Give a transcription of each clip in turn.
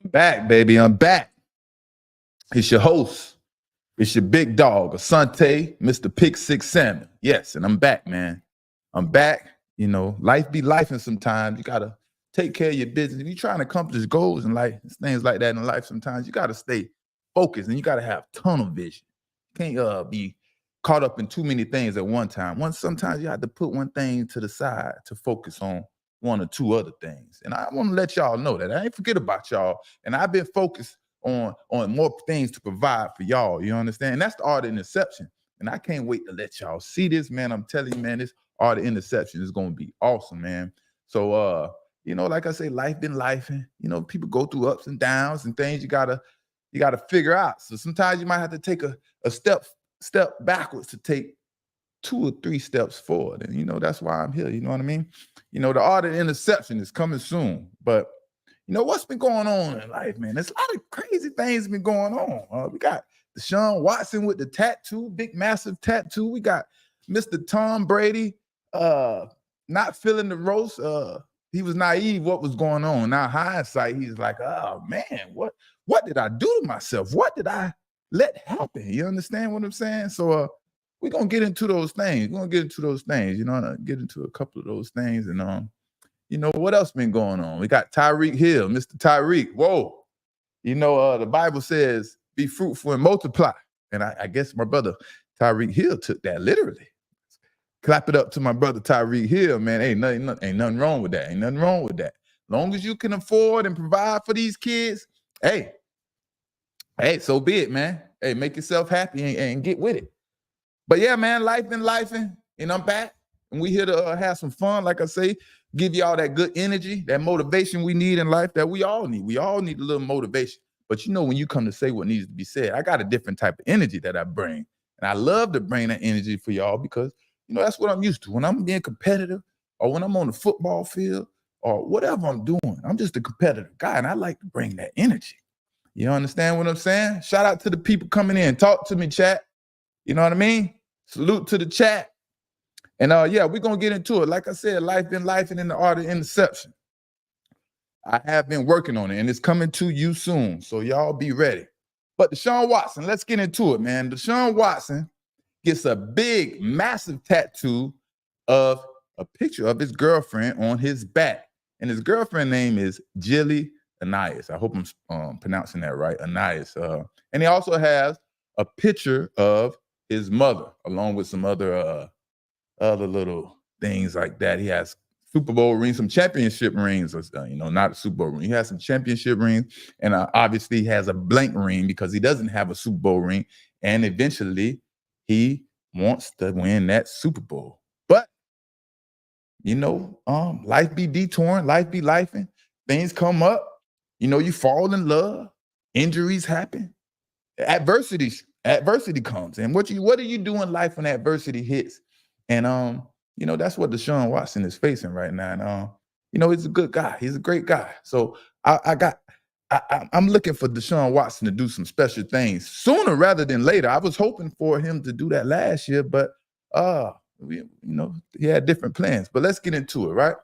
Back, baby. I'm back. It's your host. It's your big dog, Asante, Mr. Pick Six Salmon. Yes, and I'm back, man. I'm back. You know, life be life, and sometimes you gotta take care of your business. If you're trying to accomplish goals in life, things like that in life, sometimes you gotta stay focused and you gotta have tunnel vision. You can't be caught up in too many things at one time. Sometimes you have to put one thing to the side to focus on one or two other things. And I want to let y'all know that I ain't forget about y'all. And I've been focused on more things to provide for y'all. You understand? And that's the art of interception. And I can't wait to let y'all see this, man. I'm telling you, man, this art of interception is going to be awesome, man. So, like I say, life been life. And, people go through ups and downs and things you gotta figure out. So sometimes you might have to take a step backwards to take 2 or 3 steps forward. And, that's why I'm here. You know what I mean? The art of interception is coming soon. But what's been going on in life, man? There's a lot of crazy things been going on. We got Deshaun Watson with the tattoo, big, massive tattoo. We got Mr. Tom Brady not feeling the roast. He was naive what was going on. Now, hindsight, he's like, oh, man, what did I do to myself? What did I let happen? You understand what I'm saying? So we're going to get into those things. We're going to get into those things, get into a couple of those things. And what else been going on? We got Tyreek Hill, Mr. Tyreek. Whoa. The Bible says, be fruitful and multiply. And I guess my brother Tyreek Hill took that literally. Clap it up to my brother Tyreek Hill, man. Ain't nothing wrong with that. Ain't nothing wrong with that. Long as you can afford and provide for these kids, hey, so be it, man. Hey, make yourself happy and get with it. But yeah, man, life been lifing, and I'm back. And we here to have some fun, like I say, give y'all that good energy, that motivation we need in life that we all need. We all need a little motivation. But when you come to say what needs to be said, I got a different type of energy that I bring. And I love to bring that energy for y'all because, that's what I'm used to. When I'm being competitive or when I'm on the football field or whatever I'm doing, I'm just a competitive guy, and I like to bring that energy. You understand what I'm saying? Shout out to the people coming in. Talk to me, chat. You know what I mean? Salute to the chat. And we're going to get into it. Like I said, life been life and in the art of interception. I have been working on it, and it's coming to you soon. So y'all be ready. But Deshaun Watson, let's get into it, man. Deshaun Watson gets a big, massive tattoo of a picture of his girlfriend on his back. And his girlfriend name is Jilly Anais. I hope I'm pronouncing that right, Anais. And he also has a picture of his mother, along with some other little things like that. He has Super Bowl rings, some championship rings, not a Super Bowl ring. He has some championship rings, and obviously he has a blank ring because he doesn't have a Super Bowl ring. And eventually he wants to win that Super Bowl. But, life be detouring, life be lifing. Things come up. You fall in love. Injuries happen. Adversity comes. And what do you do in life when adversity hits? And that's what Deshaun Watson is facing right now. And he's a good guy. He's a great guy. So I'm looking for Deshaun Watson to do some special things sooner rather than later. I was hoping for him to do that last year, but he had different plans. But let's get into it, right?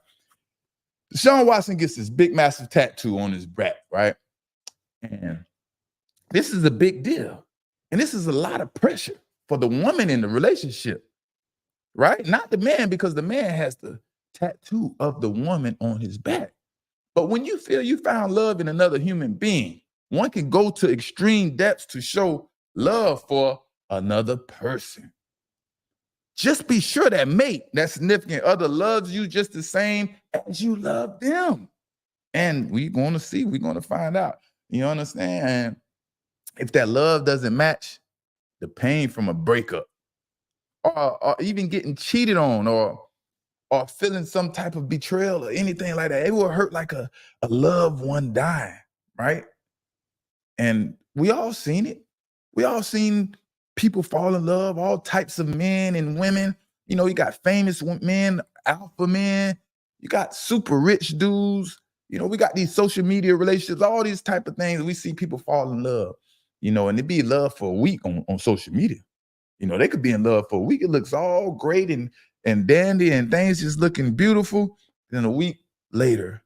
Deshaun Watson gets this big, massive tattoo on his back, right? And this is a big deal. And this is a lot of pressure for the woman in the relationship, right? Not the man, because the man has the tattoo of the woman on his back. But when you feel you found love in another human being, one can go to extreme depths to show love for another person. Just be sure that mate, that significant other, loves you just the same as you love them. And we're going to see, we're going to find out. You understand? And if that love doesn't match, the pain from a breakup, or even getting cheated on, or feeling some type of betrayal or anything like that, it will hurt like a loved one dying, right? And we all seen it. We all seen people fall in love, all types of men and women. You got famous men, alpha men. You got super rich dudes. We got these social media relationships, all these type of things. We see people fall in love, and they be in love for a week on social media. They could be in love for a week. It looks all great and dandy and things just looking beautiful. Then a week later,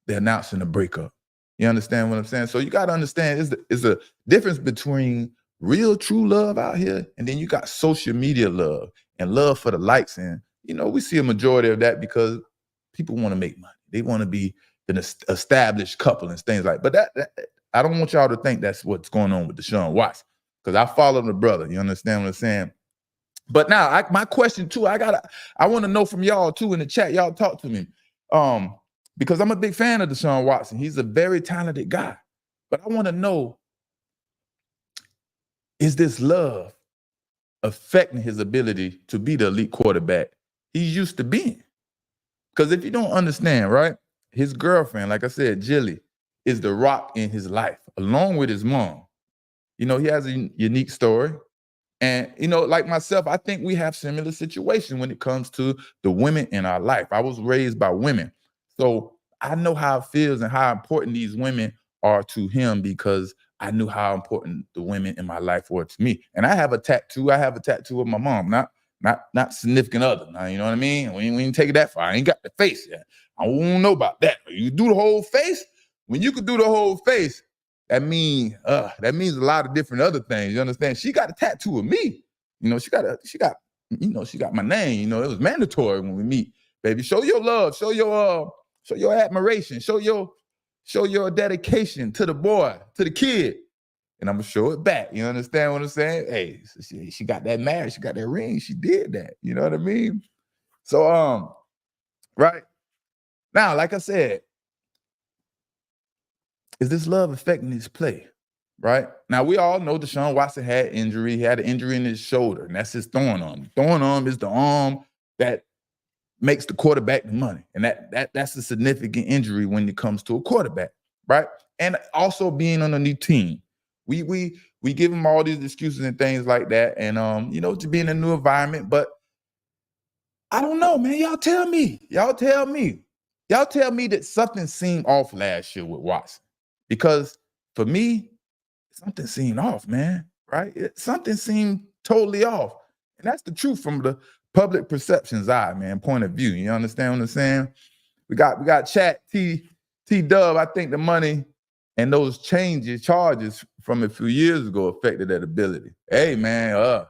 they're announcing a breakup. You understand what I'm saying? So you got to understand is a difference between real true love out here, and then you got social media love and love for the likes. And we see a majority of that because people want to make money. They want to be an established couple and things like. But that I don't want y'all to think that's what's going on with Deshaun Watson, because I follow the brother. You understand what I'm saying? But now, my question too, I want to know from y'all too in the chat. Y'all talk to me, because I'm a big fan of Deshaun Watson. He's a very talented guy. But I want to know, is this love affecting his ability to be the elite quarterback he's used to being? Because if you don't understand, right, his girlfriend, like I said, Jilly, is the rock in his life, along with his mom. He has a unique story. And, like myself, I think we have similar situations when it comes to the women in our life. I was raised by women. So I know how it feels and how important these women are to him, because I knew how important the women in my life were to me. And I have a tattoo. I have a tattoo of my mom, not significant other. Now, you know what I mean? We ain't take it that far. I ain't got the face yet. I don't know about that. You do the whole face? When you could do the whole face, that means a lot of different other things. You understand? She got a tattoo of me. She got my name. It was mandatory when we meet, baby. Show your love, show your admiration, show your dedication to the boy, to the kid. And I'm gonna show it back. You understand what I'm saying? Hey, she got that marriage, she got that ring, she did that. You know what I mean? So right now, like I said, is this love affecting his play? Right? Now, we all know Deshaun Watson had injury. He had an injury in his shoulder, and that's his throwing arm. Throwing arm is the arm that makes the quarterback the money. And that's a significant injury when it comes to a quarterback, right? And also being on a new team. We give him all these excuses and things like that, and to be in a new environment. But I don't know, man. Y'all tell me that something seemed off last year with Watson. Because for me, something seemed off, man, right? Something seemed totally off. And that's the truth from the public perception's eye, man, point of view. You understand what I'm saying? We got chat T-Dub. I think the money and those charges from a few years ago affected that ability. Hey, man,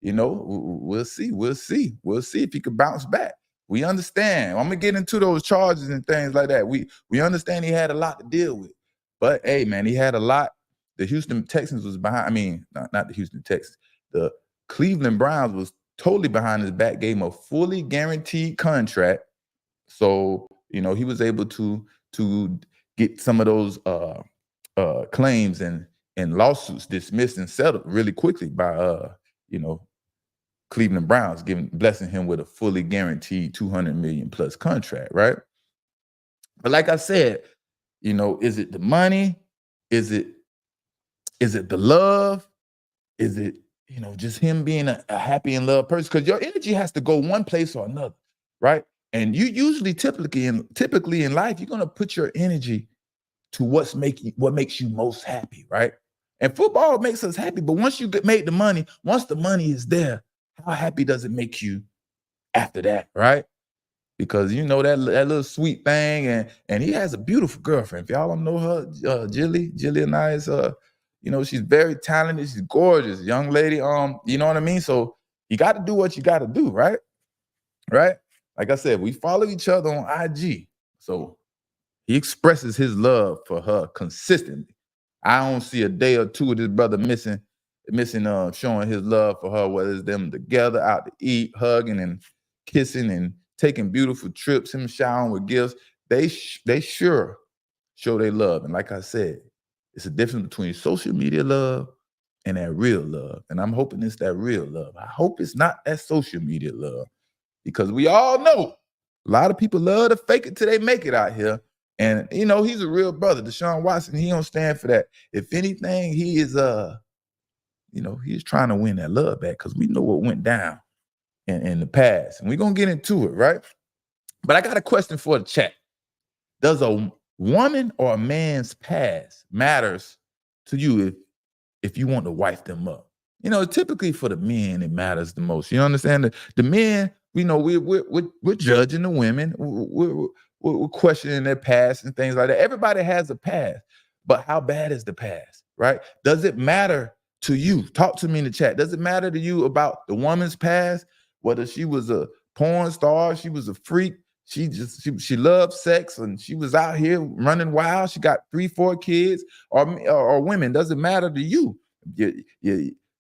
we'll see. We'll see if he could bounce back. We understand. I'm gonna get into those charges and things like that. We understand he had a lot to deal with. But hey, man, he had a lot. The Houston Texans was behind. I mean, not the Houston Texans. The Cleveland Browns was totally behind his back, gave him a fully guaranteed contract. So, he was able to get some of those claims and lawsuits dismissed and settled really quickly by Cleveland Browns, blessing him with a fully guaranteed $200 million plus contract, right? But like I said, is it the money? Is it the love? Is it, just him being a happy and loved person? Because your energy has to go one place or another, right? And you usually, typically in life, you're gonna put your energy to what makes you most happy, right? And football makes us happy, but once you make the money, once the money is there, how happy does it make you after that, right? Because that little sweet thing, and he has a beautiful girlfriend. If y'all don't know her, Jilly and I is she's very talented, she's gorgeous, young lady. You know what I mean? So you got to do what you got to do, right? Right? Like I said, we follow each other on IG. So he expresses his love for her consistently. I don't see a day or two of this brother missing showing his love for her, whether it's them together, out to eat, hugging and kissing and taking beautiful trips, him showering with gifts. They sure show their love. And like I said, it's a difference between social media love and that real love. And I'm hoping it's that real love. I hope it's not that social media love, because we all know a lot of people love to fake it till they make it out here. And, he's a real brother. Deshaun Watson, he don't stand for that. If anything, he is, he's trying to win that love back, because we know what went down in the past. And we're going to get into it, right? But I got a question for the chat. Does a woman or a man's past matters to you if you want to wife them up? Typically for the men, it matters the most. You understand? The men, we're judging the women. we're questioning their past and things like that. Everybody has a past, but how bad is the past, right? Does it matter to you? Talk to me in the chat. Does it matter to you about the woman's past? Whether she was a porn star, she was a freak, she loved sex, and she was out here running wild. She got 3, 4 kids, or women. Does it matter to you?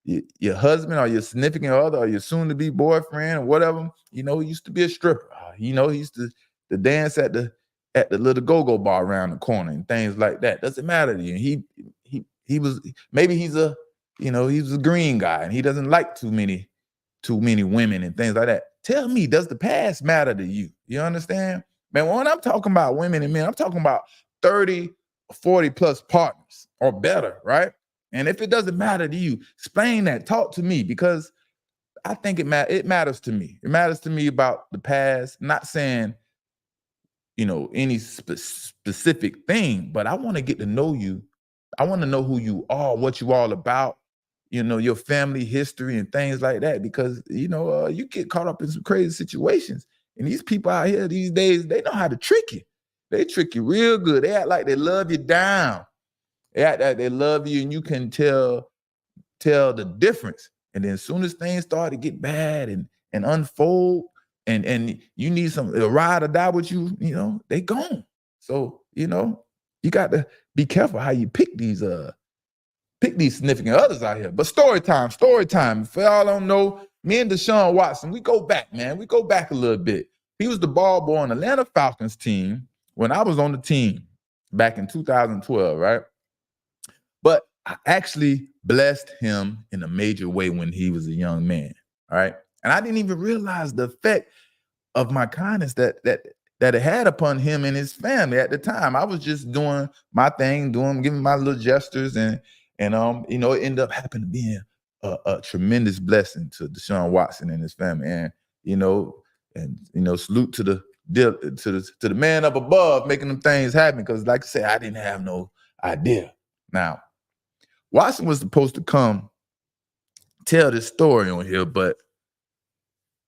Your husband or your significant other or your soon-to-be boyfriend or whatever, he used to be a stripper. He used to dance at the little go-go bar around the corner and things like that. Doesn't matter to you. He was, maybe he's a green guy and he doesn't like too many women and things like that. Tell me, does the past matter to you? You understand? Man, when I'm talking about women and men, I'm talking about 30, 40 plus partners or better, right? And if it doesn't matter to you, explain that. Talk to me, because I think it matters to me. It matters to me about the past. Not saying, any specific thing, but I want to get to know you. I want to know who you are, what you all about, your family history and things like that, because, you get caught up in some crazy situations. And these people out here these days, they know how to trick you. They trick you real good. They act like they love you down. They act like they love you, and you can tell the difference. And then as soon as things start to get bad and unfold, and you need a ride or die with you, they gone. So, you got to be careful how you pick these significant others out here. But story time. If y'all don't know, me and Deshaun Watson, we go back, man. We go back a little bit. He was the ball boy on the Atlanta Falcons team when I was on the team back in 2012, right? But I actually blessed him in a major way when he was a young man, all right? And I didn't even realize the effect of my kindness that it had upon him and his family at the time. I was just doing my thing, giving my little gestures, and it ended up happening to be a tremendous blessing to Deshaun Watson and his family. And salute to the man up above making them things happen. Because, like I said, I didn't have no idea. Now, Watson was supposed to come tell this story on here, but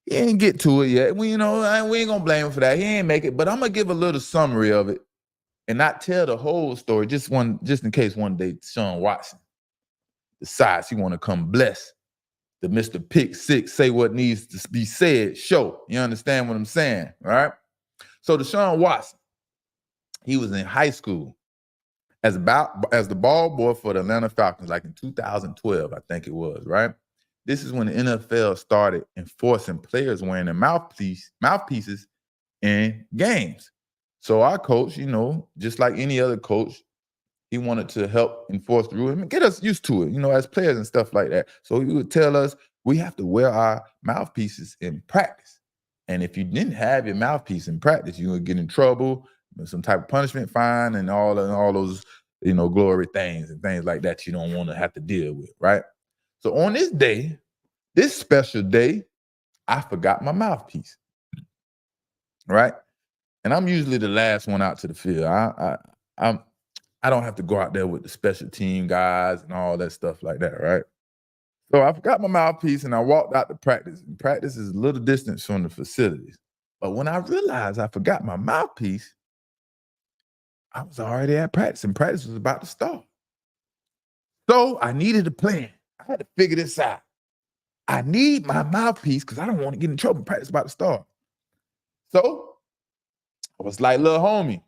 he ain't get to it yet. We ain't gonna blame him for that. He ain't make it, but I'm gonna give a little summary of it and not tell the whole story. Just in case one day Deshaun Watson decides he want to come bless the Mr. Pick Six, say what needs to be said show. You understand what I'm saying? All right. So Deshaun Watson, he was in high school as the ball boy for the Atlanta Falcons, like in 2012, I think it was, right? This is when the NFL started enforcing players wearing their mouthpieces in games. So our coach, just like any other coach, he wanted to help enforce the rule and get us used to it, as players and stuff like that. So he would tell us we have to wear our mouthpieces in practice. And if you didn't have your mouthpiece in practice, you would get in trouble, some type of punishment, fine, and all those, glory things and things like that you don't want to have to deal with, right? So on this day, this special day, I forgot my mouthpiece, right? And I'm usually the last one out to the field. I don't have to go out there with the special team guys and all that stuff like that, right? So I forgot my mouthpiece and I walked out to practice. And practice is a little distance from the facilities. But when I realized I forgot my mouthpiece, I was already at practice and practice was about to start. So I needed a plan. I had to figure this out. I need my mouthpiece because I don't want to get in trouble. Practice about to start. So I was like, little homie,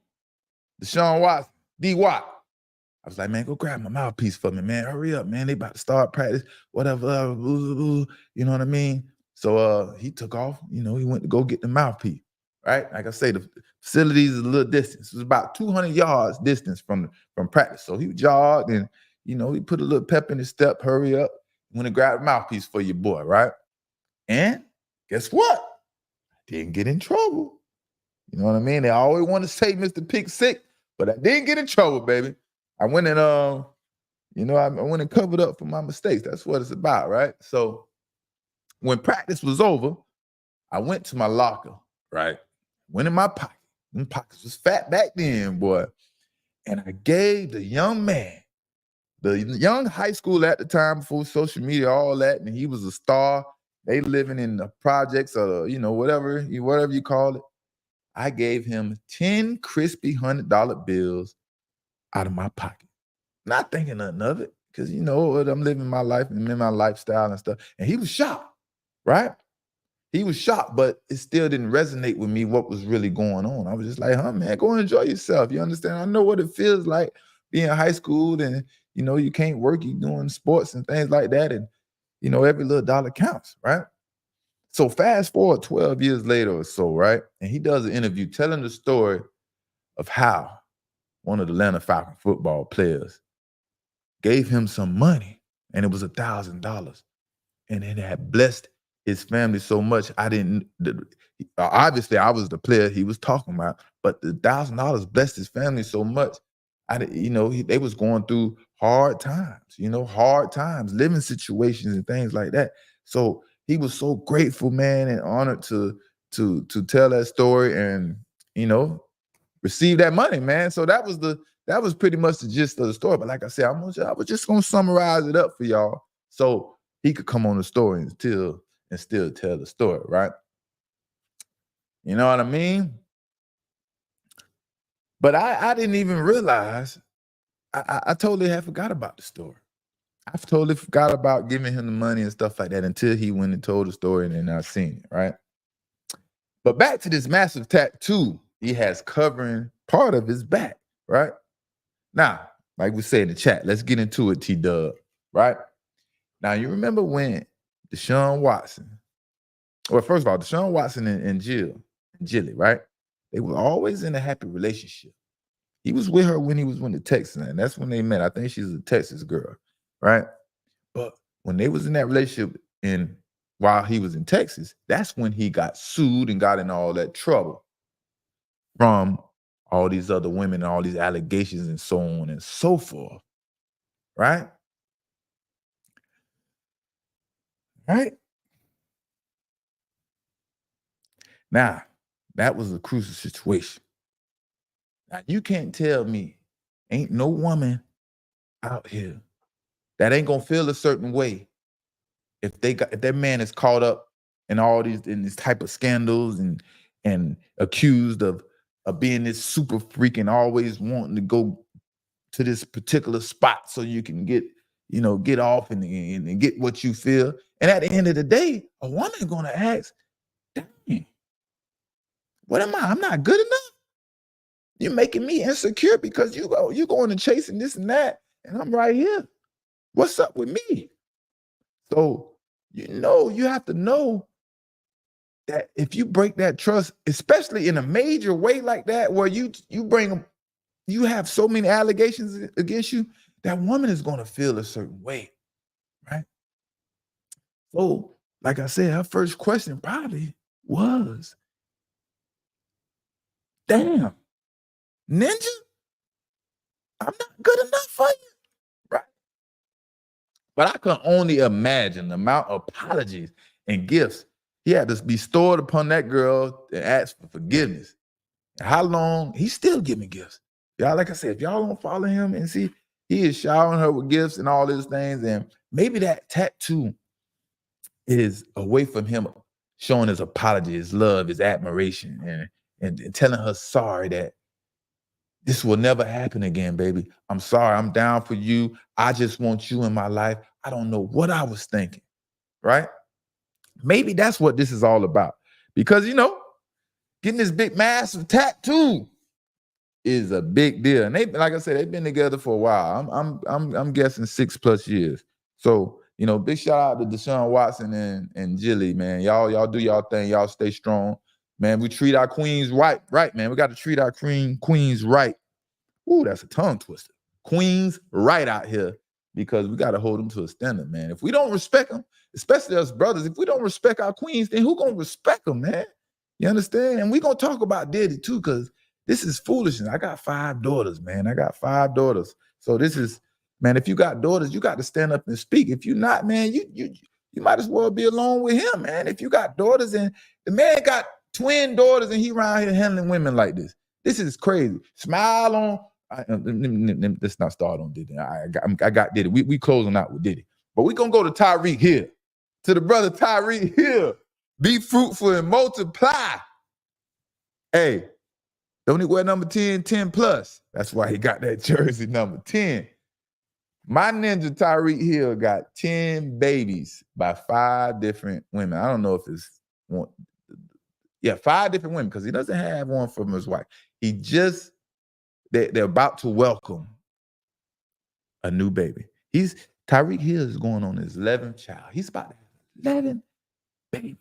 Deshaun Watson, D-Watt. I was like, man, go grab my mouthpiece for me, man. Hurry up, man. They about to start practice, whatever. You know what I mean? So he took off. He went to go get the mouthpiece, right? Like I say, the facilities is a little distance. It was about 200 yards distance from practice. So he jogged and, he put a little pep in his step, hurry up. Went and grabbed a mouthpiece for your boy, right? And guess what? I didn't get in trouble. You know what I mean? They always want to say Mr. Pick Six, but I didn't get in trouble, baby. I went and I went and covered up for my mistakes. That's what it's about, right? So when practice was over, I went to my locker, right? Went in my pocket. My pockets was fat back then, boy. And I gave the young man, the young high school at the time before social media, all that, and he was a star. They living in the projects or, whatever you call it. I gave him 10 crispy $100 bills out of my pocket. Not thinking nothing of it, because you know I'm living my life and in my lifestyle and stuff. And he was shocked, right? He was shocked, but it still didn't resonate with me what was really going on. I was just like, man, go enjoy yourself. You understand? I know what it feels like being in high school and, you know, you can't work, you're doing sports and things like that. And, you know, every little dollar counts, right? So fast forward 12 years later or so, right? And he does an interview telling the story of how one of the Atlanta Falcons football players gave him some money, and it was $1,000. And it had blessed his family so much. Obviously I was the player he was talking about, but the $1,000 blessed his family so much. They was going through hard times, living situations and things like that. So he was so grateful, man, and honored to tell that story and, receive that money, man. So that was pretty much the gist of the story. But like I said, I was just gonna summarize it up for y'all so he could come on the story and still tell the story, right? You know what I mean? But I didn't even realize I totally had forgot about the story. I totally forgot about giving him the money and stuff like that until he went and told the story and then I seen it, right? But back to this massive tattoo he has covering part of his back, right? Now, like we say in the chat, let's get into it, T-Dub, right? Now, you remember when Deshaun Watson, well, first of all, Deshaun Watson and Jilly, right? They were always in a happy relationship. He was with her when he was with the Texans, and that's when they met. I think she's a Texas girl, right? But when they was in that relationship and while he was in Texas, that's when he got sued and got in all that trouble from all these other women and all these allegations and so on and so forth, right? Right? Now, that was a crucial situation. Now, you can't tell me ain't no woman out here that ain't gonna feel a certain way if their man is caught up in these type of scandals and accused of being this super freak and always wanting to go to this particular spot so you can get off and get what you feel. And at the end of the day, a woman gonna ask, dang, what am I? I'm not good enough. You're making me insecure because you going and chasing this and that, and I'm right here. What's up with me? So, you have to know that if you break that trust, especially in a major way like that, where you have so many allegations against you, that woman is going to feel a certain way, right? So, like I said, her first question probably was, damn, Ninja, I'm not good enough for you, right? But I can only imagine the amount of apologies and gifts he had to be stored upon that girl and ask for forgiveness. And how long he's still giving gifts. Y'all, like I said, if y'all don't follow him and see, he is showering her with gifts and all these things. And maybe that tattoo is away from him showing his apology, his love, his admiration, and telling her sorry that this will never happen again, baby. I'm sorry. I'm down for you. I just want you in my life. I don't know what I was thinking, right? Maybe that's what this is all about. Because, getting this big, massive tattoo is a big deal. And they, like I said, they've been together for a while. I'm guessing 6+ years. So, big shout out to Deshaun Watson and Jilly, man. Y'all do y'all thing. Y'all stay strong. Man, we treat our queens right, man. We got to treat our queens right. Ooh, that's a tongue twister. Queens right out here, because we got to hold them to a standard, man. If we don't respect them, especially us brothers, if we don't respect our queens, then who gonna respect them, man? You understand? And we gonna talk about Diddy too, because this is foolishness. I got 5 daughters, man. I got 5 daughters. So this is, man, if you got daughters, you got to stand up and speak. If you not, man, you might as well be alone with him, man. If you got daughters, and the man got twin daughters and he around here handling women like this. This is crazy. Smile on. Let's not start on Diddy. I got Diddy. We closing out with Diddy. But we gonna go to Tyreek Hill. To the brother Tyreek Hill. Be fruitful and multiply. Hey, don't he wear number 10, 10 plus? That's why he got that jersey number 10. My ninja Tyreek Hill got 10 babies by 5 different women. I don't know if it's one. Yeah, 5 different women, because he doesn't have one from his wife. They're about to welcome a new baby. Tyreek Hill is going on his 11th child. He's about to have 11 babies.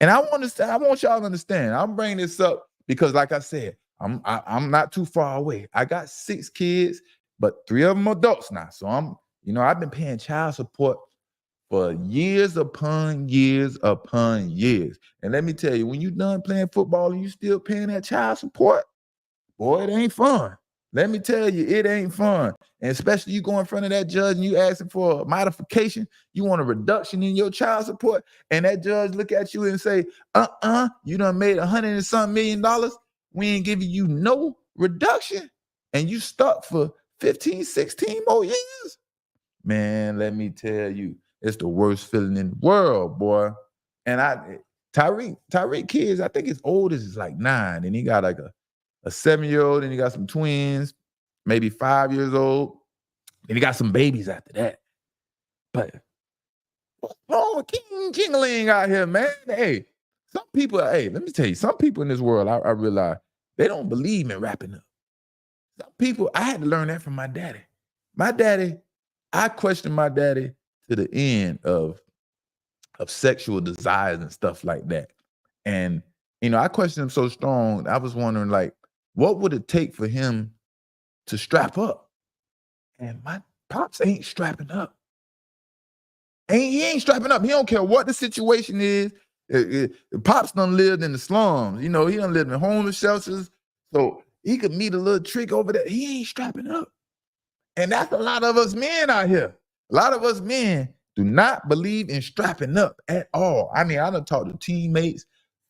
And I want y'all to understand. I'm bringing this up because, like I said, I'm not too far away. I got 6 kids, but 3 of them adults now. So I've been paying child support for years upon years upon years. And let me tell you, when you done playing football and you still paying that child support, boy, it ain't fun. Let me tell you, it ain't fun. And especially you go in front of that judge and you asking for a modification, you want a reduction in your child support, and that judge look at you and say, you done made $100 and some million. We ain't giving you no reduction. And you stuck for 15, 16 more years. Man, let me tell you, it's the worst feeling in the world, boy. And Tyreek kids, I think his oldest is like 9, and he got like a 7-year-old, and he got some twins, maybe 5 years old, and he got some babies after that. But what's wrong with King Jingling out here, man? Hey, let me tell you, some people in this world, I realize, they don't believe in wrapping up. Some people, I had to learn that from my daddy. I questioned my daddy to the end of sexual desires and stuff like that. And, I questioned him so strong, I was wondering, like, what would it take for him to strap up? And my pops ain't strapping up. He ain't strapping up. He don't care what the situation is. Pops done lived in the slums. He done lived in homeless shelters. So he could meet a little trick over there. He ain't strapping up. And that's a lot of us men out here. A lot of us men do not believe in strapping up at all. I done talked to teammates,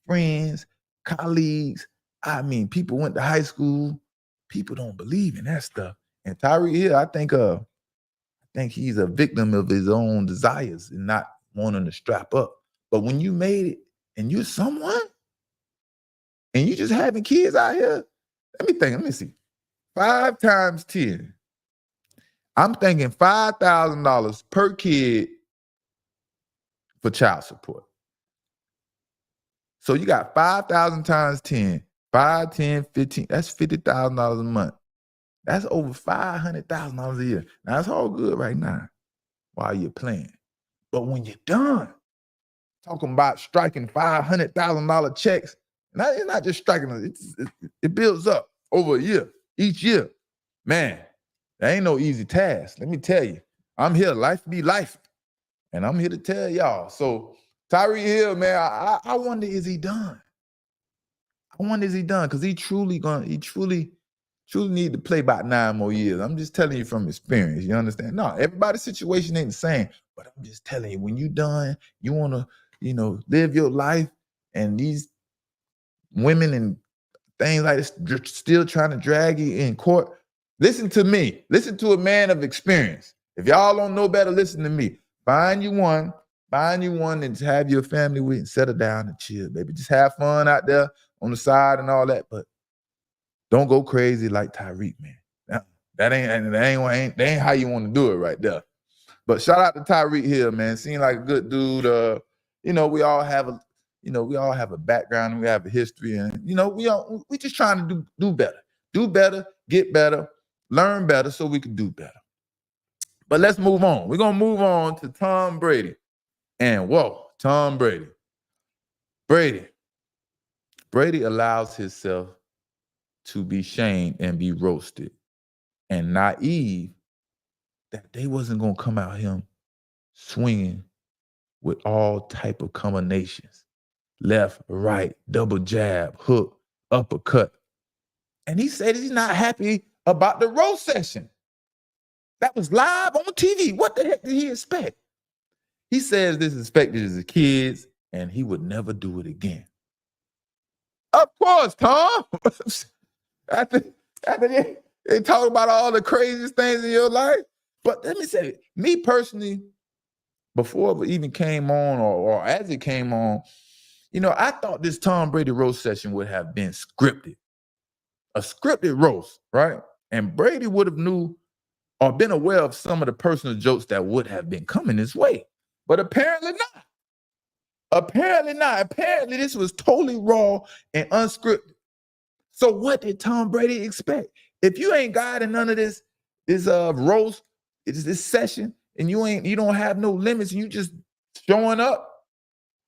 friends, colleagues. People went to high school. People don't believe in that stuff. And Tyreek Hill, I think he's a victim of his own desires and not wanting to strap up. But when you made it and you're someone and you just having kids out here, let me see. 5 times 10. I'm thinking $5,000 per kid for child support. So you got 5,000 times 10, 5, 10, 15, that's $50,000 a month. That's over $500,000 a year. Now, that's all good right now while you're playing. But when you're done, talking about striking $500,000 checks, and it's not just striking, it builds up over a year, each year. Man, that ain't no easy task. Let me tell you, I'm here, life be life. And I'm here to tell y'all. So Tyreek Hill, man, I wonder, is he done? I wonder, is he done? Because he truly need to play about 9 more years. I'm just telling you from experience. You understand? No, everybody's situation ain't the same. But I'm just telling you, when you done, you want to, live your life, and these women and things like this still trying to drag you in court. Listen to me. Listen to a man of experience. If y'all don't know better, listen to me. Find you one and have your family with and settle down and chill, baby. Just have fun out there on the side and all that, but don't go crazy like Tyreek, man. That ain't how you want to do it right there. But shout out to Tyreek Hill, man. Seemed like a good dude. We all have a background and we have a history, and we just trying to do better, get better, learn better, so we can do better. But let's move on. We're gonna move on to Tom Brady. And Tom Brady. Brady allows himself to be shamed and be roasted, and naive that they wasn't gonna come out him swinging with all type of combinations. Left, right, double jab, hook, uppercut. And he said he's not happy about the roast session. That was live on TV. What the heck did he expect? He says this is expected as a kids, and he would never do it again. Of course, Tom. after they talk about all the craziest things in your life. But let me say, me personally, before it even came on, or as it came on, I thought this Tom Brady roast session would have been scripted, a scripted roast, right? And Brady would have knew or been aware of some of the personal jokes that would have been coming his way. But apparently not. Apparently not. Apparently this was totally raw and unscripted. So what did Tom Brady expect? If you ain't guiding none of this roast, this session, and you don't have no limits, and you just showing up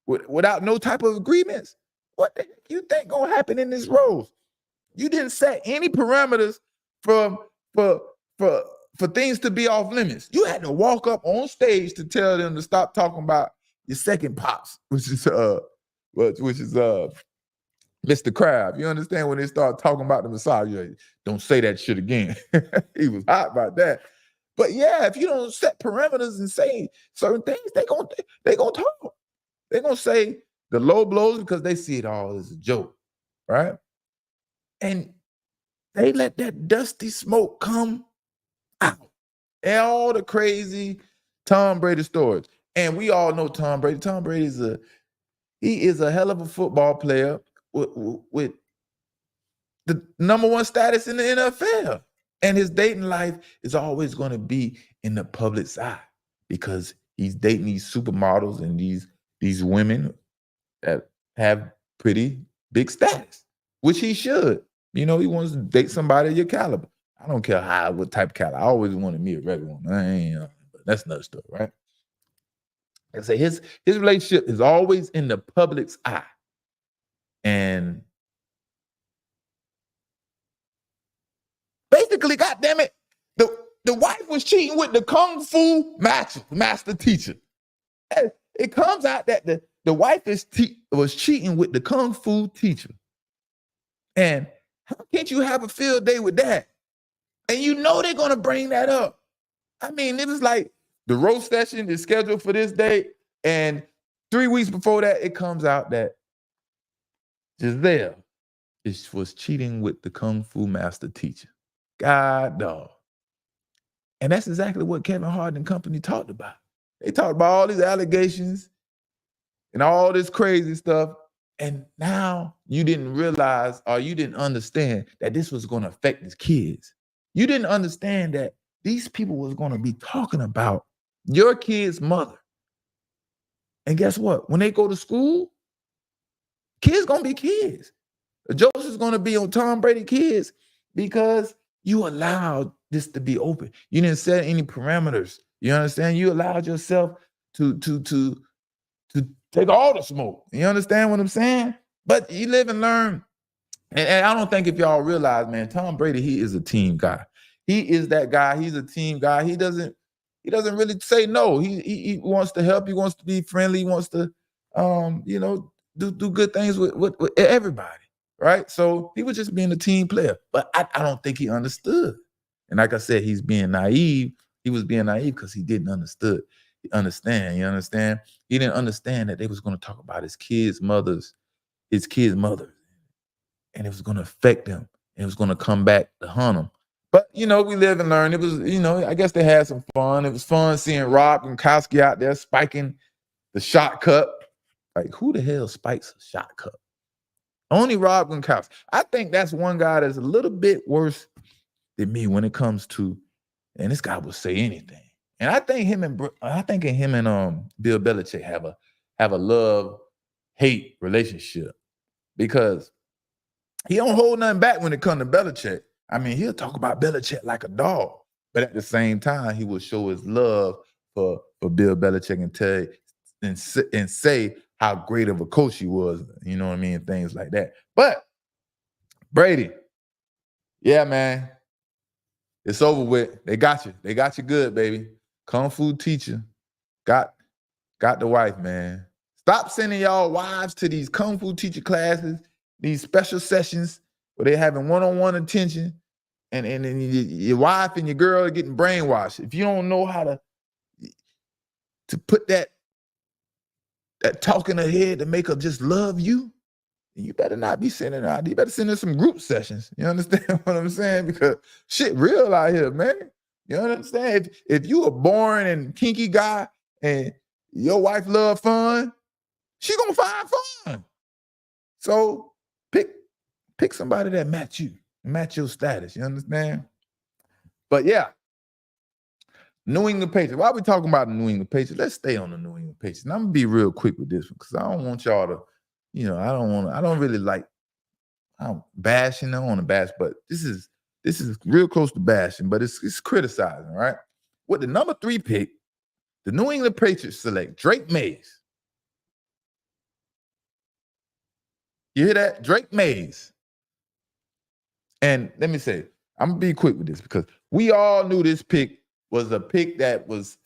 without no type of agreements, what the heck you think gonna happen in this roast? You didn't set any parameters for things to be off limits. You had to walk up on stage to tell them to stop talking about your second pops, which is Mr. Crab. You understand when they start talking about the Messiah, you're like, don't say that shit again. He was hot about that. But yeah, if you don't set parameters and say certain things, they gonna talk. They're gonna say the low blows because they see it all as a joke, right? And they let that dusty smoke come out. And all the crazy Tom Brady stories. And we all know Tom Brady. Tom Brady is a hell of a football player with the number one status in the NFL. And his dating life is always going to be in the public's eye because he's dating these supermodels and these women that have pretty big status, which he should. He wants to date somebody of your caliber. I don't care what type of caliber. I always wanted me a regular one. That's another story, right? I say his relationship is always in the public's eye. And basically, goddamn it, the wife was cheating with the kung fu master teacher. It comes out that the wife was cheating with the kung fu teacher. And how can't you have a field day with that? And they're going to bring that up. I mean, it was like the roast session is scheduled for this date, and 3 weeks before that, it comes out that Giselle was cheating with the kung fu master teacher. God dog. And that's exactly what Kevin Hart and company talked about. They talked about all these allegations and all this crazy stuff. And now you didn't realize or you didn't understand that this was going to affect his kids. You didn't understand that these people was going to be talking about your kid's mother. And guess what? When they go to school, kids going to be kids. The jokes is going to be on Tom Brady kids because you allowed this to be open. You didn't set any parameters. You understand? You allowed yourself to take all the smoke. You understand what I'm saying? But you live and learn. And I don't think if y'all realize, man, Tom Brady, he is a team guy. He is that guy. He's a team guy. He doesn't really say no. He wants to help. He wants to be friendly. He wants to, do good things with everybody, right? So he was just being a team player. But I don't think he understood. And like I said, he's being naive. He was being naive because he didn't understand. You understand? He didn't understand that they was going to talk about his kids' mothers. And it was going to affect them. And it was going to come back to haunt them. But, we live and learn. It was, I guess they had some fun. It was fun seeing Rob Gronkowski out there spiking the shot cup. Like, who the hell spikes a shot cup? Only Rob Gronkowski. I think that's one guy that's a little bit worse than me when it comes to, and this guy will say anything. And I think him and Bill Belichick have a love-hate relationship because he don't hold nothing back when it comes to Belichick. I mean, he'll talk about Belichick like a dog, but at the same time, he will show his love for Bill Belichick and say how great of a coach he was. You know what I mean? Things like that. But Brady, yeah, man, it's over with. They got you. They got you good, baby. Kung Fu teacher got the wife, man. Stop sending y'all wives to these Kung Fu teacher classes, these special sessions where they're having one-on-one attention, and your wife and your girl are getting brainwashed. If you don't know how to put that talk in her head to make her just love you, you better not be sending her out. You better send her some group sessions. You understand what I'm saying? Because shit real out here, man. You understand? If you a boring and kinky guy and your wife love fun, she gonna find fun. So pick somebody that match your status. You understand? But yeah, New England Patriots. Why are we talking about the New England Patriots? Let's stay on the New England Patriots. And I'm gonna be real quick with this one because I don't want y'all to, I don't really like I'm bashing. I don't want to bash, but this is real close to bashing, but it's criticizing, right? With the number 3 pick, the New England Patriots select Drake Mays. You hear that? Drake Mays. And let me say, I'm gonna be quick with this because we all knew this pick was a pick that was,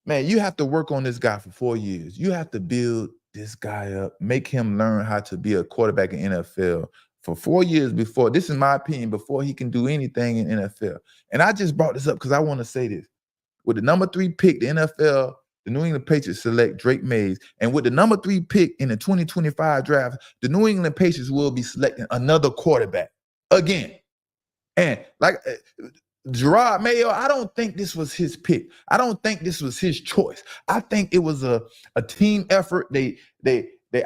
man, you have to work on this guy for 4 years. You have to build this guy up, make him learn how to be a quarterback in NFL for 4 years before, this is my opinion, before he can do anything in NFL. And I just brought this up because I want to say this. With the number 3 pick, the NFL, the New England Patriots select Drake Mays. And with the number 3 pick in the 2025 draft, the New England Patriots will be selecting another quarterback again. And like Gerard Mayo, I don't think this was his pick. I don't think this was his choice. I think it was a team effort. They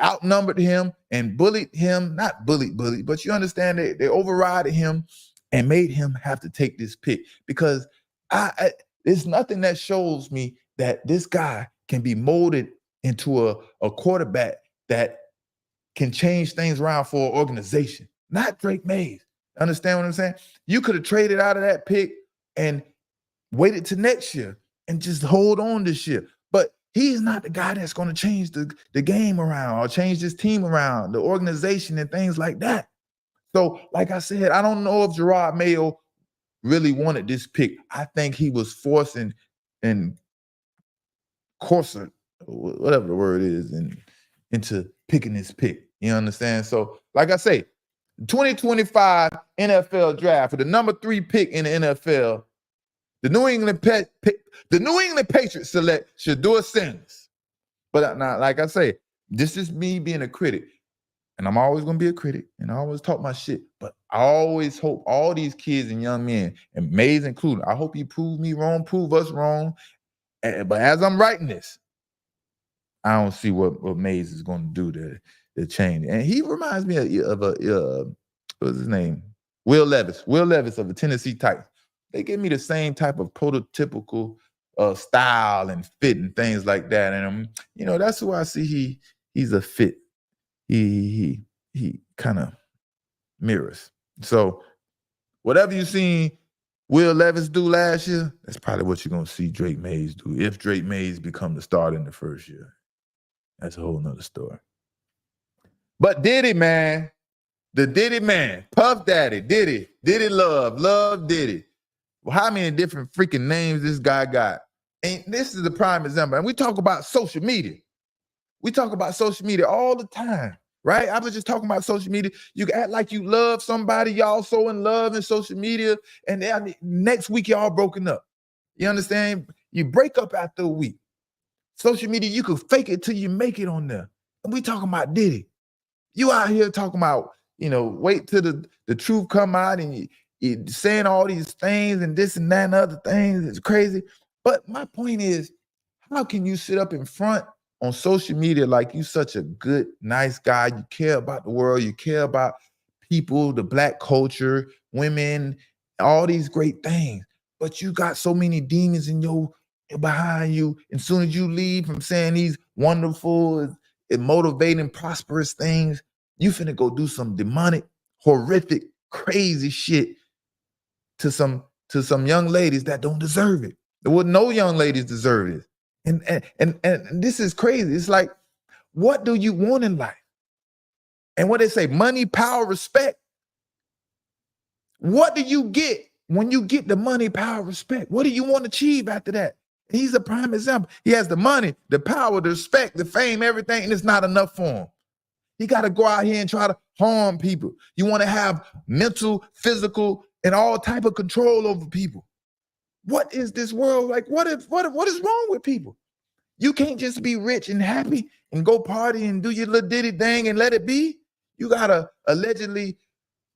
outnumbered him and bullied him. Not bullied, but you understand they overrided him and made him have to take this pick because there's nothing that shows me that this guy can be molded into a quarterback that can change things around for an organization. Not Drake Mays. Understand what I'm saying? You could have traded out of that pick and waited to next year and just hold on this year. But he's not the guy that's going to change the game around or change this team around, the organization and things like that. So, like I said, I don't know if Gerard Mayo really wanted this pick. I think he was forcing and coercing, whatever the word is, into picking this pick. You understand? So, like I say, 2025 NFL draft for the number 3 pick in the NFL, the New England Patriots select Shedeur Sanders. But now, like I say, this is me being a critic. And I'm always going to be a critic, and I always talk my shit. But I always hope all these kids and young men, and Mays included, I hope you prove me wrong, prove us wrong. But as I'm writing this, I don't see what Mays is going to do to change. And he reminds me of what's his name? Will Levis. Will Levis of the Tennessee Titans. They give me the same type of prototypical style and fit and things like that. And that's who I see he's a fit. He kind of mirrors. So whatever you seen Will Levis do last year, that's probably what you're gonna see Drake Mays do if Drake Mays become the starter in the first year. That's a whole nother story. But Diddy, man, the Diddy man, Puff Daddy, Diddy love Diddy. Well, how many different freaking names this guy got? And this is the prime example. And we talk about social media. We talk about social media all the time, right? I was just talking about social media. You can act like you love somebody, y'all so in love in social media, and then next week y'all broken up. You understand? You break up after a week. Social media, you can fake it till you make it on there. And we talking about Diddy. You out here talking about, wait till the truth come out and you saying all these things and this and that and other things. It's crazy. But my point is, how can you sit up in front on social media like you such a good, nice guy? You care about the world. You care about people, the Black culture, women, all these great things. But you got so many demons behind you. And soon as you leave from saying these wonderful and motivating, prosperous things, you finna go do some demonic, horrific, crazy shit to some young ladies that don't deserve it. Well, no young ladies deserve it. And this is crazy. It's like, what do you want in life? And what they say, money, power, respect. What do you get when you get the money, power, respect? What do you want to achieve after that? He's a prime example. He has the money, the power, the respect, the fame, everything, and it's not enough for him. He got to go out here and try to harm people. You want to have mental, physical, and all type of control over people. What is this world like? What is wrong with people? You can't just be rich and happy and go party and do your little Diddy thing and let it be. You gotta allegedly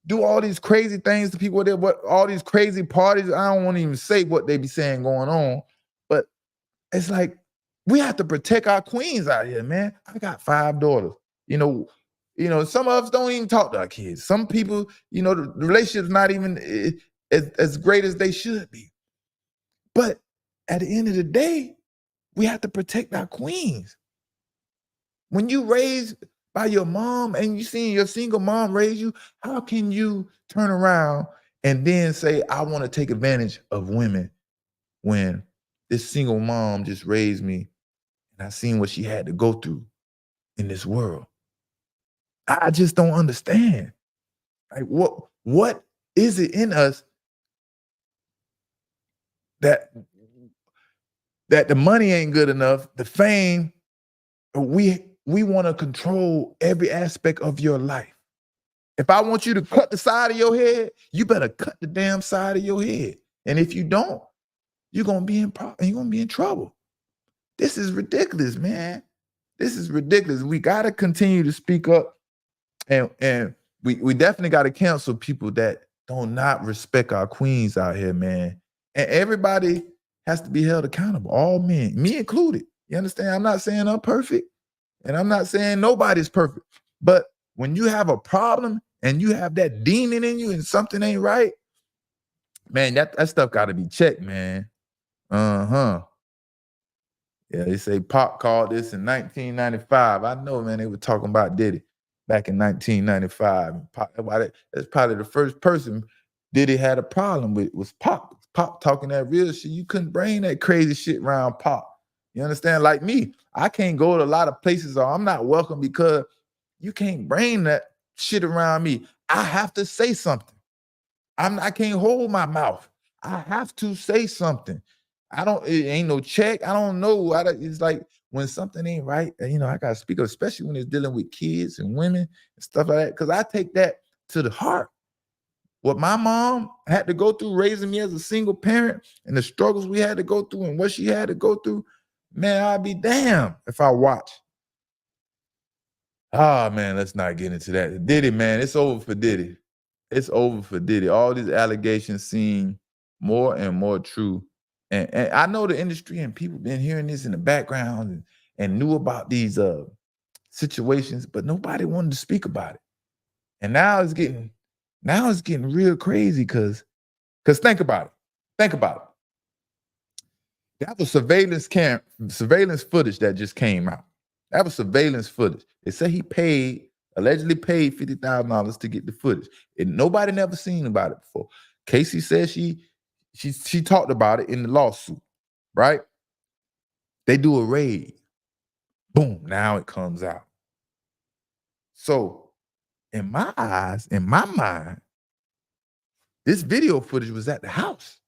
do all these crazy things to people. All these crazy parties. I don't want to even say what they be saying going on, but it's like we have to protect our queens out here, man. I got 5 daughters. You know, some of us don't even talk to our kids. Some people, you know, the relationship's not even as great as they should be. But at the end of the day, we have to protect our queens. When you raised by your mom and you seen your single mom raise you, how can you turn around and then say, I want to take advantage of women when this single mom just raised me and I seen what she had to go through in this world? I just don't understand. Like what is it in us that the money ain't good enough, the fame, we want to control every aspect of your life. If I want you to cut the side of your head, you better cut the damn side of your head. And if you don't, you're gonna be in trouble. This is ridiculous, man. This is ridiculous. We gotta continue to speak up, and we definitely gotta cancel people that don't not respect our queens out here, man. And everybody has to be held accountable. All men, me included. You understand? I'm not saying I'm perfect, and I'm not saying nobody's perfect. But when you have a problem and you have that demon in you and something ain't right, man, that stuff got to be checked, man. Uh-huh. Yeah, they say Pop called this in 1995. I know, man, they were talking about Diddy back in 1995. That's probably the first person Diddy had a problem with was Pop. Pop talking that real shit. You couldn't bring that crazy shit around Pop. You understand? Like me, I can't go to a lot of places or I'm not welcome because you can't bring that shit around me. I have to say something. I can't hold my mouth. I have to say something. It ain't no check. I don't know. It's like when something ain't right, you know, I gotta speak up, especially when it's dealing with kids and women and stuff like that. Because I take that to the heart. What my mom had to go through raising me as a single parent and the struggles we had to go through and what she had to go through, man, I'd be damned if I watch. Ah, man, let's not get into that. Diddy, man, it's over for Diddy. It's over for Diddy. All these allegations seem more and more true. And I know the industry and people been hearing this in the background and knew about these situations, but nobody wanted to speak about it. And now it's getting real crazy because think about it. Think about it. That was surveillance footage that just came out. That was surveillance footage. They say he allegedly paid $50,000 to get the footage. And nobody never seen about it before. Casey says she talked about it in the lawsuit, right? They do a raid. Boom, now it comes out. So in my eyes, in my mind, this video footage was at the house.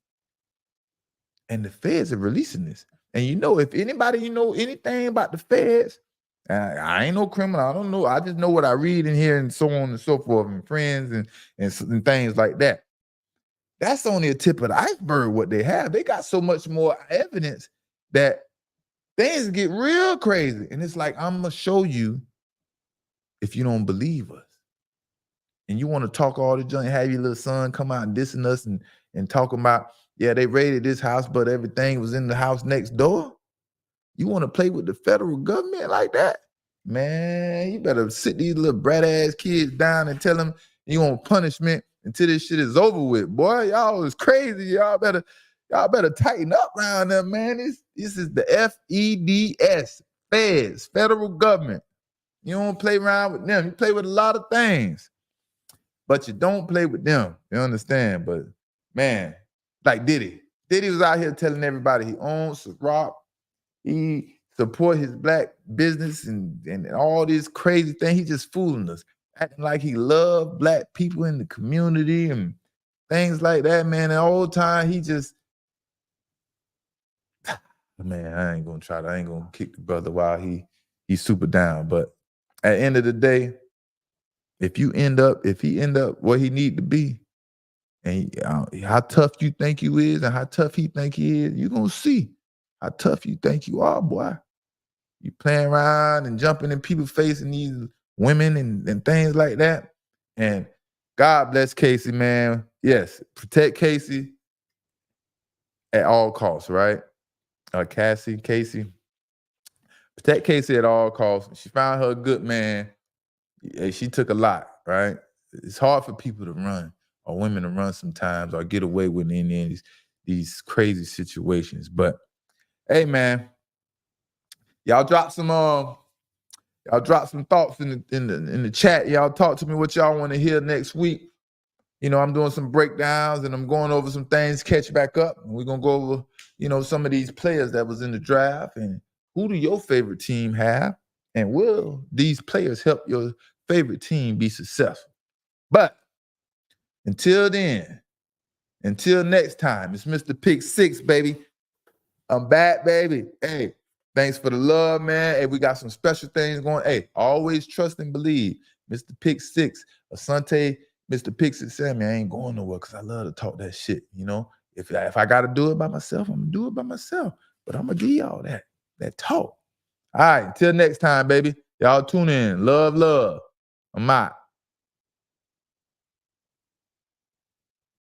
And the feds are releasing this. And you know, if anybody you know anything about the feds, I ain't no criminal. I don't know. I just know what I read and hear and so on and so forth, and friends and things like that. That's only a tip of the iceberg. What they have, they got so much more evidence that things get real crazy. And it's like, I'm gonna show you if you don't believe us. And you want to talk all the junk, have your little son come out and dissing us and talking about, yeah, they raided this house, but everything was in the house next door. You want to play with the federal government like that? Man, you better sit these little brat ass kids down and tell them you want punishment until this shit is over with. Boy, y'all is crazy. Y'all better tighten up around them, man. This is the FEDS, feds, federal government. You don't play around with them. You play with a lot of things, but you don't play with them. You understand? But man, like Diddy was out here telling everybody he owns rock. He support his black business and all this crazy thing. He just fooling us, acting like he loved black people in the community and things like that, man. And all the time he just, man, I ain't gonna kick the brother while he's super down. But at the end of the day, if he end up where he need to be, and how tough you think you is and how tough he think he is, you gonna see how tough you think you are, boy. You playing around and jumping in people's face and these women and things like that. And God bless Casey, man. Yes, protect Casey at all costs, right? Casey. Protect Casey at all costs. She found her a good man. she took a lot, right? It's hard for people to run or women to run sometimes or get away with these crazy situations. But hey, man, y'all drop some thoughts in the chat. Y'all talk to me what y'all want to hear next week. You know, I'm doing some breakdowns and I'm going over some things, catch back up. And we're gonna go over, you know, some of these players that was in the draft and who do your favorite team have? And will these players help your favorite team be successful? But until then, until next time, it's Mr. Pick 6, baby. I'm back, baby. Hey, thanks for the love, man. Hey, we got some special things going. Hey, always trust and believe. Mr. Pick 6, Asante, Mr. Pick 6, Sammy, I ain't going nowhere because I love to talk that shit, you know? If I got to do it by myself, I'm going to do it by myself. But I'm going to give y'all that talk. All right, until next time, baby. Y'all tune in. Love, love. I'm out.